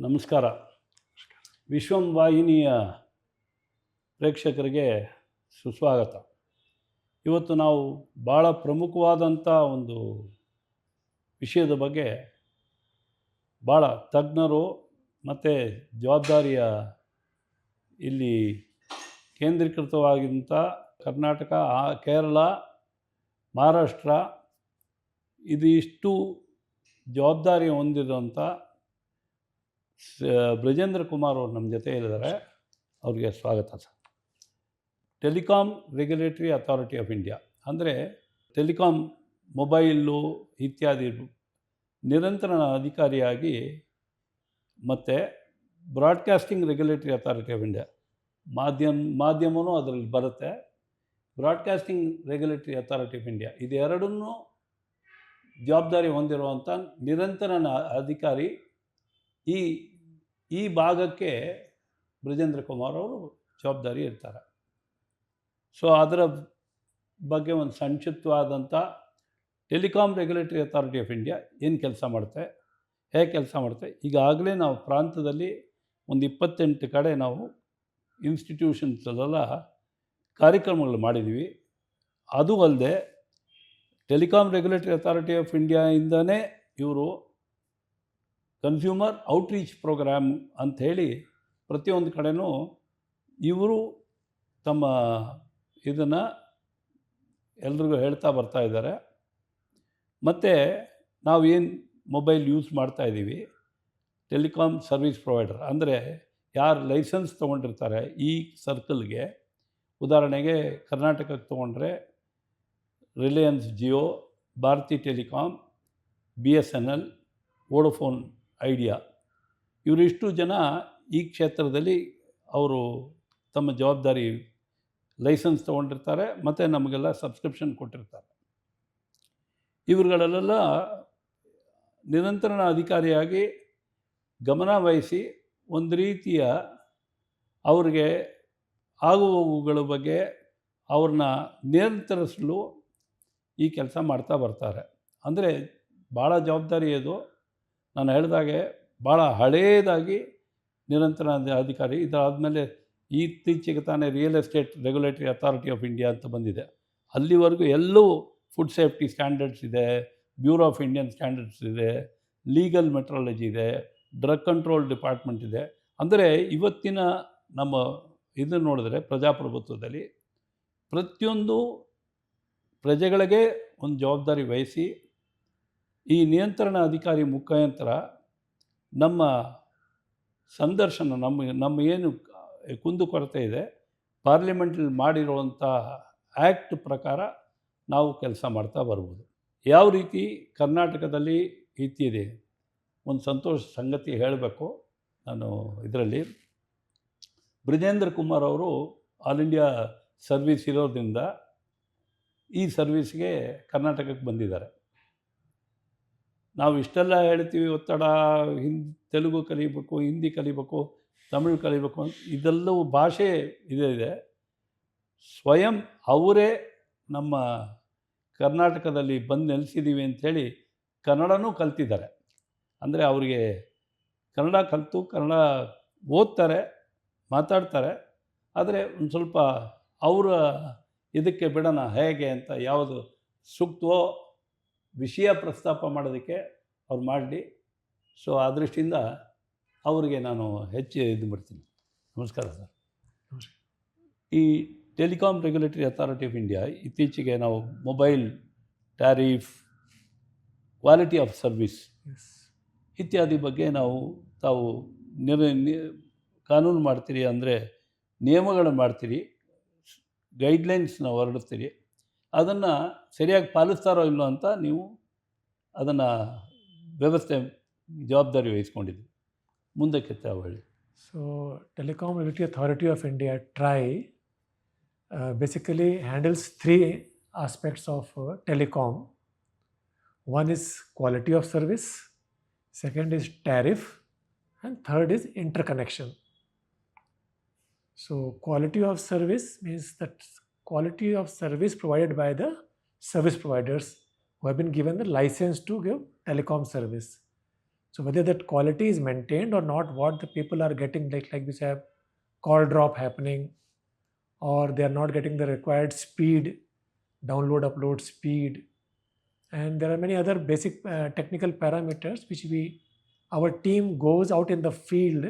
ನಮಸ್ಕಾರ. ವಿಶ್ವಂ ವಾಹಿನಿಯ ಪ್ರೇಕ್ಷಕರಿಗೆ ಸುಸ್ವಾಗತ. ಇವತ್ತು ನಾವು ಭಾಳ ಪ್ರಮುಖವಾದಂಥ ಒಂದು ವಿಷಯದ ಬಗ್ಗೆ ಭಾಳ ತಜ್ಞರು ಮತ್ತು ಜವಾಬ್ದಾರಿಯ ಇಲ್ಲಿ ಕೇಂದ್ರೀಕೃತವಾಗಿದ್ದಂಥ ಕರ್ನಾಟಕ, ಕೇರಳ, ಮಹಾರಾಷ್ಟ್ರ ಇಷ್ಟು ಜವಾಬ್ದಾರಿ ಹೊಂದಿರುವಂಥ ಬ್ರಜೇಂದ್ರ ಕುಮಾರ್ ಅವರು ನಮ್ಮ ಜೊತೆ ಇದ್ದಾರೆ. ಅವರಿಗೆ ಸ್ವಾಗತ sir. Telecom regulatory authority of India ಅಂದರೆ ಟೆಲಿಕಾಂ, ಮೊಬೈಲು ಇತ್ಯಾದಿ ನಿರಂತರ ಅಧಿಕಾರಿಯಾಗಿ, ಮತ್ತು broadcasting regulatory authority of India ಮಾಧ್ಯಮವೂ ಅದರಲ್ಲಿ ಬರುತ್ತೆ. Broadcasting regulatory authority of India ಇದೆರಡನ್ನೂ ಜವಾಬ್ದಾರಿ ಹೊಂದಿರುವಂಥ ನಿರಂತರ ಅಧಿಕಾರಿ ಈ ಭಾಗಕ್ಕೆ ಬ್ರಜೇಂದ್ರ ಕುಮಾರ್ ಅವರು ಜವಾಬ್ದಾರಿ ಇರ್ತಾರೆ. ಸೊ ಅದರ ಬಗ್ಗೆ ಒಂದು ಸಂಕ್ಷಿಪ್ತವಾದಂಥ telecom regulatory authority of India ಏನು ಕೆಲಸ ಮಾಡುತ್ತೆ, ಹೇಗೆ ಕೆಲಸ ಮಾಡುತ್ತೆ. ಈಗಾಗಲೇ ನಾವು ಪ್ರಾಂತದಲ್ಲಿ ಒಂದು 28 ಕಡೆ ನಾವು ಇನ್ಸ್ಟಿಟ್ಯೂಷನ್ಸಲ್ಲೆಲ್ಲ ಕಾರ್ಯಕ್ರಮಗಳು ಮಾಡಿದ್ದೀವಿ. ಅದು ಅಲ್ಲದೆ ಟೆಲಿಕಾಂ ರೆಗ್ಯುಲೇಟರಿ ಅಥಾರಿಟಿ ಆಫ್ ಇಂಡಿಯಾಯಿಂದನೇ ಇವರು ಕನ್ಸ್ಯೂಮರ್ ಔಟ್ರೀಚ್ ಪ್ರೋಗ್ರಾಮ್ ಅಂಥೇಳಿ ಪ್ರತಿಯೊಂದು ಕಡೆನೂ ಇವರು ತಮ್ಮ ಇದನ್ನು ಎಲ್ರಿಗೂ ಹೇಳ್ತಾ ಬರ್ತಾ ಇದ್ದಾರೆ. ಮತ್ತು ನಾವೇನು ಮೊಬೈಲ್ ಯೂಸ್ ಮಾಡ್ತಾಯಿದ್ದೀವಿ, ಟೆಲಿಕಾಂ ಸರ್ವಿಸ್ ಪ್ರೊವೈಡರ್ ಅಂದರೆ ಯಾರು ಲೈಸೆನ್ಸ್ ತೊಗೊಂಡಿರ್ತಾರೆ ಈ ಸರ್ಕಲ್ಗೆ, ಉದಾಹರಣೆಗೆ ಕರ್ನಾಟಕಕ್ಕೆ ತೊಗೊಂಡ್ರೆ Reliance Jio, Bharti telecom, BSNL, Vodafone Idea, ಇವರಿಷ್ಟು ಜನ ಈ ಕ್ಷೇತ್ರದಲ್ಲಿ ಅವರು ತಮ್ಮ ಜವಾಬ್ದಾರಿ ಲೈಸೆನ್ಸ್ ತೊಗೊಂಡಿರ್ತಾರೆ ಮತ್ತು ನಮಗೆಲ್ಲ ಸಬ್ಸ್ಕ್ರಿಪ್ಷನ್ ಕೊಟ್ಟಿರ್ತಾರೆ. ಇವುಗಳಲ್ಲೆಲ್ಲ ನಿರಂತರ ಅಧಿಕಾರಿಯಾಗಿ ಗಮನ ವಹಿಸಿ ಒಂದು ರೀತಿಯ ಅವ್ರಿಗೆ ಆಗುಹೋಗುಗಳ ಬಗ್ಗೆ ಅವ್ರನ್ನ ನಿಯಂತ್ರಿಸಲು ಈ ಕೆಲಸ ಮಾಡ್ತಾ ಬರ್ತಾರೆ. ಅಂದರೆ ಭಾಳ ಜವಾಬ್ದಾರಿ ಇದು. ನಾನು ಹೇಳಿದಾಗೆ ಭಾಳ ಹಳೇದಾಗಿ ನಿರಂತರ ಅಧಿಕಾರಿ. ಇದಾದಮೇಲೆ ಇತ್ತೀಚೆಗೆ ತಾನೇ real estate regulatory authority of India ಅಂತ ಬಂದಿದೆ. ಅಲ್ಲಿವರೆಗೂ ಎಲ್ಲೂ ಫುಡ್ ಸೇಫ್ಟಿ ಸ್ಟ್ಯಾಂಡರ್ಡ್ಸ್ ಇದೆ, ಬ್ಯೂರೋ ಆಫ್ ಇಂಡಿಯನ್ ಸ್ಟ್ಯಾಂಡರ್ಡ್ಸ್ ಇದೆ, ಲೀಗಲ್ ಮೆಟ್ರಾಲಜಿ ಇದೆ, ಡ್ರಗ್ ಕಂಟ್ರೋಲ್ ಡಿಪಾರ್ಟ್ಮೆಂಟ್ ಇದೆ. ಅಂದರೆ ಇವತ್ತಿನ ನಮ್ಮ ಇದನ್ನು ನೋಡಿದ್ರೆ ಪ್ರಜಾಪ್ರಭುತ್ವದಲ್ಲಿ ಪ್ರತಿಯೊಂದು ಪ್ರಜೆಗಳಿಗೆ ಒಂದು ಜವಾಬ್ದಾರಿ ವಹಿಸಿ ಈ ನಿಯಂತ್ರಣ ಅಧಿಕಾರಿ ಮುಖಾಂತರ ನಮ್ಮ ಸಂದರ್ಶನ, ನಮ್ಮ ಏನು ಕುಂದುಕೊರತೆ ಇದೆ ಪಾರ್ಲಿಮೆಂಟಲ್ಲಿ ಮಾಡಿರುವಂಥ ಆ್ಯಕ್ಟ್ ಪ್ರಕಾರ ನಾವು ಕೆಲಸ ಮಾಡ್ತಾ ಬರ್ಬೋದು. ಯಾವ ರೀತಿ ಕರ್ನಾಟಕದಲ್ಲಿ ಇತ್ತಿದೆ ಒಂದು ಸಂತೋಷ ಸಂಗತಿ ಹೇಳಬೇಕು. ನಾನು ಇದರಲ್ಲಿ ಬ್ರಜೇಂದ್ರ ಕುಮಾರ್ ಅವರು ಆಲ್ ಇಂಡಿಯಾ ಸರ್ವಿಸ್ ಇರೋದ್ರಿಂದ ಈ ಸರ್ವಿಸ್ಗೆ ಕರ್ನಾಟಕಕ್ಕೆ ಬಂದಿದ್ದಾರೆ. ನಾವು ಇಷ್ಟೆಲ್ಲ ಹೇಳ್ತೀವಿ, ಒತ್ತಡ, ತೆಲುಗು ಕಲಿಬೇಕು, ಹಿಂದಿ ಕಲಿಬೇಕು, ತಮಿಳು ಕಲಿಬೇಕು ಅಂತ. ಇದೆಲ್ಲವೂ ಭಾಷೆ ಇದೆ. ಸ್ವಯಂ ಅವರೇ ನಮ್ಮ ಕರ್ನಾಟಕದಲ್ಲಿ ಬಂದು ನೆಲೆಸಿದ್ದೀವಿ ಅಂಥೇಳಿ ಕನ್ನಡನೂ ಕಲ್ತಿದ್ದಾರೆ. ಅಂದರೆ ಅವರಿಗೆ ಕನ್ನಡ ಕಲಿತು ಕನ್ನಡ ಓದ್ತಾರೆ, ಮಾತಾಡ್ತಾರೆ. ಆದರೆ ಒಂದು ಸ್ವಲ್ಪ ಅವರ ಇದಕ್ಕೆ ಬಿಡೋಣ ಹೇಗೆ ಅಂತ, ಯಾವುದು ಸೂಕ್ತವೋ ವಿಷಯ ಪ್ರಸ್ತಾಪ ಮಾಡೋದಕ್ಕೆ ಅವ್ರು ಮಾಡಲಿ. ಸೊ ಆ ದೃಷ್ಟಿಯಿಂದ ಅವರಿಗೆ ನಾನು ಹೆಚ್ಚು ಇದು ಮಾಡ್ತೀನಿ. ನಮಸ್ಕಾರ ಸರ್. ಈ telecom regulatory authority of India ಇತ್ತೀಚೆಗೆ ನಾವು mobile tariff, quality of service ಇತ್ಯಾದಿ ಬಗ್ಗೆ ತಾವು ಕಾನೂನು ಮಾಡ್ತೀರಿ, ಅಂದರೆ ನಿಯಮಗಳನ್ನು ಮಾಡ್ತೀರಿ, ಗೈಡ್ಲೈನ್ಸ್ನ ಹೊರಡಿಸ್ತೀರಿ. ಅದನ್ನು ಸರಿಯಾಗಿ ಪಾಲಿಸ್ತಾರೋ ಇಲ್ಲೋ ಅಂತ ನೀವು ಅದನ್ನು ವ್ಯವಸ್ಥೆ ಜವಾಬ್ದಾರಿ ವಹಿಸ್ಕೊಂಡಿದ್ದೀವಿ. ಮುಂದಕ್ಕೆ ತಾವು ಹೇಳಿ. So telecom regulatory authority of India TRAI basically handles 3 aspects of telecom. One is quality of service, second is tariff, and third is interconnection. So quality of service means that quality of service provided by the service providers who have been given the license to give telecom service. So whether that quality is maintained or not, what the people are getting, like we say, call drop happening, or they are not getting the required speed, download upload speed, and there are many other basic technical parameters which our team goes out in the field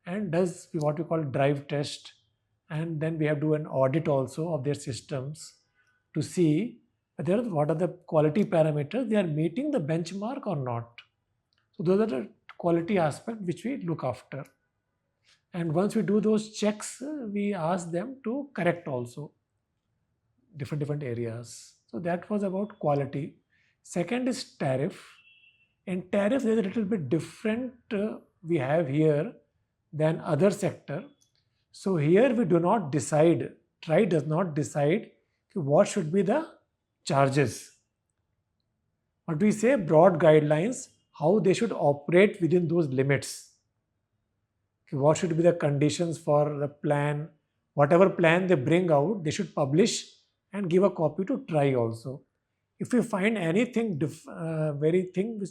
and does what we call drive test, and then we have to do an audit also of their systems to see whether what are the quality parameters they are meeting the benchmark or not. So those are the quality aspect which we look after, and once we do those checks, we ask them to correct also different areas. So that was about quality. Second is tariff. In tariff, there's a little bit different we have here than other sector. So here we do not decide, TRAI does not decide what should be the charges. But we say broad guidelines, how they should operate within those limits. What should be the conditions for the plan? Whatever plan they bring out, they should publish and give a copy to TRAI also. If we find anything, very thing which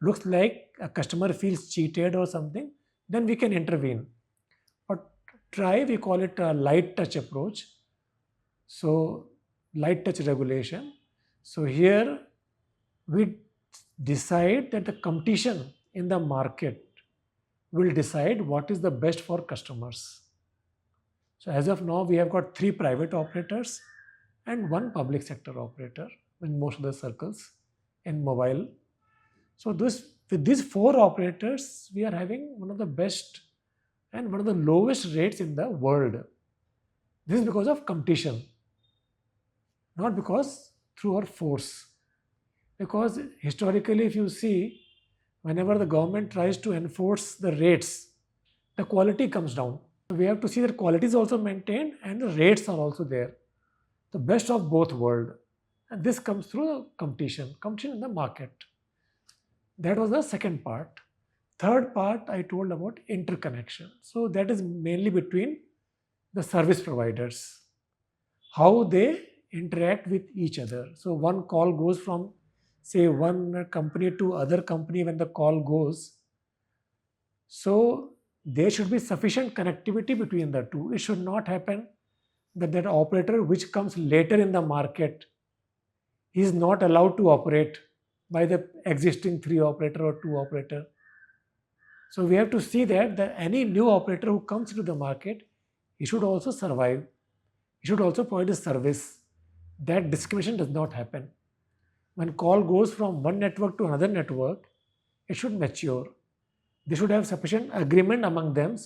looks like a customer feels cheated or something, then we can intervene. But TRAI, we call it a light touch approach. So light touch regulation. So here we decide that the competition in the market will decide what is the best for customers. So as of now, we have got 3 private operators and 1 public sector operator in most of the circles in mobile. So with these 4 operators, we are having one of the best and one of the lowest rates in the world. This is because of competition, not because through our force. Because historically, if you see, whenever the government tries to enforce the rates, the quality comes down. We have to see that quality is also maintained and the rates are also there. The best of both worlds. And this comes through competition in the market. That was the second part. Third part I told about interconnection. So that is mainly between the service providers, how they interact with each other. So one call goes from, say, one company to other company when the call goes. So there should be sufficient connectivity between the two. It should not happen that operator which comes later in the market is not allowed to operate by the existing 3 operator or 2 operator. So we have to see that any new operator who comes into the market, he should also survive. He should also provide a service. That discrimination does not happen. When call goes from one network to another network, it should mature. They should have sufficient agreement among them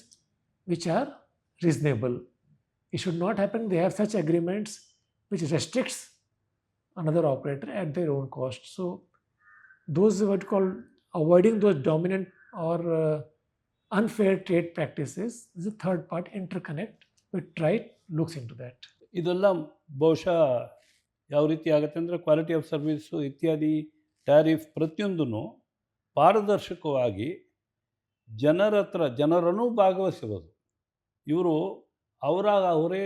which are reasonable. It should not happen they have such agreements which restricts another operator at their own cost. So those what you call avoiding those dominant or unfair trade practices is the third part, interconnect. We TRAI looks into that. ಇದೆಲ್ಲ ಬಹುಶಃ ಯಾವ ರೀತಿ ಆಗುತ್ತೆ ಅಂದರೆ quality of service ಇತ್ಯಾದಿ tariff ಪ್ರತಿಯೊಂದೂ ಪಾರದರ್ಶಕವಾಗಿ ಜನರನ್ನು ಭಾಗವಹಿಸಬಹುದು. ಇವರು ಅವರೇ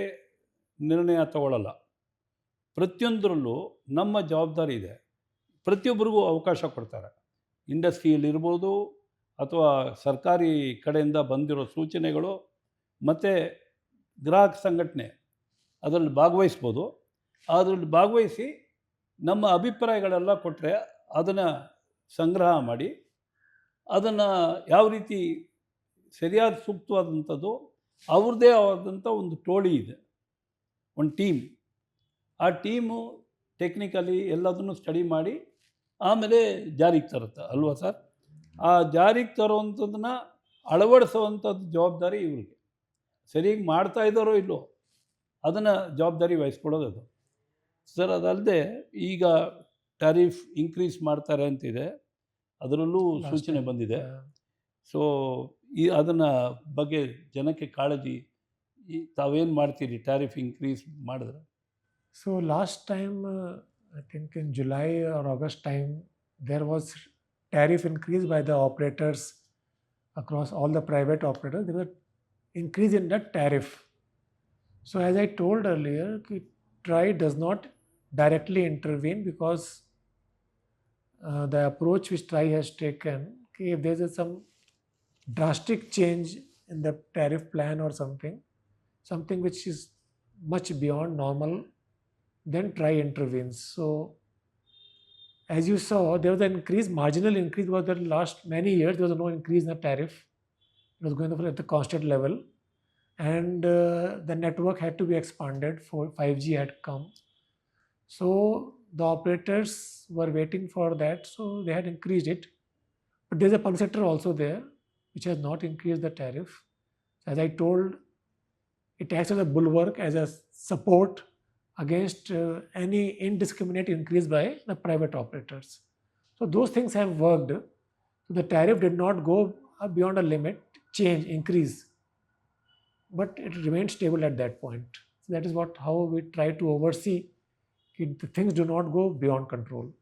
ನಿರ್ಣಯ ತಗೊಳ್ಳಲ್ಲ. ಪ್ರತಿಯೊಂದರಲ್ಲೂ ನಮ್ಮ ಜವಾಬ್ದಾರಿ ಇದೆ. ಪ್ರತಿಯೊಬ್ಬರಿಗೂ ಅವಕಾಶ ಕೊಡ್ತಾರೆ. ಇಂಡಸ್ಟ್ರಿಯಲ್ಲಿರ್ಬೋದು ಅಥವಾ ಸರ್ಕಾರಿ ಕಡೆಯಿಂದ ಬಂದಿರೋ ಸೂಚನೆಗಳು ಮತ್ತು ಗ್ರಾಹಕ ಸಂಘಟನೆ ಅದರಲ್ಲಿ ಭಾಗವಹಿಸ್ಬೋದು. ಅದರಲ್ಲಿ ಭಾಗವಹಿಸಿ ನಮ್ಮ ಅಭಿಪ್ರಾಯಗಳೆಲ್ಲ ಕೊಟ್ಟರೆ ಅದನ್ನು ಸಂಗ್ರಹ ಮಾಡಿ ಅದನ್ನು ಯಾವ ರೀತಿ ಸರಿಯಾದ ಸೂಕ್ತವಾದಂಥದ್ದು ಅವ್ರದ್ದೇ ಆದಂಥ ಒಂದು ಟೋಳಿ ಇದೆ, ಒಂದು ಟೀಮ್. ಆ ಟೀಮು ಟೆಕ್ನಿಕಲಿ ಎಲ್ಲದನ್ನು ಸ್ಟಡಿ ಮಾಡಿ ಆಮೇಲೆ ಜಾರಿಗೆ ತರುತ್ತೆ ಅಲ್ವಾ ಸರ್? ಆ ಜಾರಿಗೆ ತರುವಂಥದ್ದನ್ನ ಅಳವಡಿಸುವಂಥದ್ದು ಜವಾಬ್ದಾರಿ ಇವ್ರಿಗೆ. ಸರಿಯಾಗಿ ಮಾಡ್ತಾ ಇದ್ದಾರೋ ಇಲ್ಲೋ ಅದನ್ನು ಜವಾಬ್ದಾರಿ ವಹಿಸ್ಕೊಳ್ಳೋದು ಅದು ಸರ್. ಅದಲ್ಲದೆ ಈಗ ಟ್ಯಾರಿಫ್ ಇನ್ಕ್ರೀಸ್ ಮಾಡ್ತಾರೆ ಅಂತಿದೆ, ಅದರಲ್ಲೂ ಸೂಚನೆ ಬಂದಿದೆ. ಸೊ ಅದನ್ನು ಬಗ್ಗೆ ಜನಕ್ಕೆ ಕಾಳಜಿ, ತಾವೇನು ಮಾಡ್ತೀರಿ ಟ್ಯಾರಿಫ್ ಇನ್ಕ್ರೀಸ್ ಮಾಡಿದ್ರೆ? So last time, I think in July or August time, there was tariff increase by the operators across all the private operators. There was increase in the tariff. So as I told earlier, TRAI does not directly intervene because the approach which TRAI has taken, if there's some drastic change in the tariff plan or something which is much beyond normal, then try intervenes. So as you saw, there was an increase, marginal increase was the last many years. There was no increase in the tariff. It was going on at the constant level, and the network had to be expanded. For 5G had come, so the operators were waiting for that, so they had increased it. But there's a public sector also there, which has not increased the tariff. As I told, it acts as a bulwark, as a support against any indiscriminate increase by the private operators. So those things have worked. The tariff did not go beyond a limit, change, increase, but it remained stable at that point. So that is how we try to oversee it, the things do not go beyond control.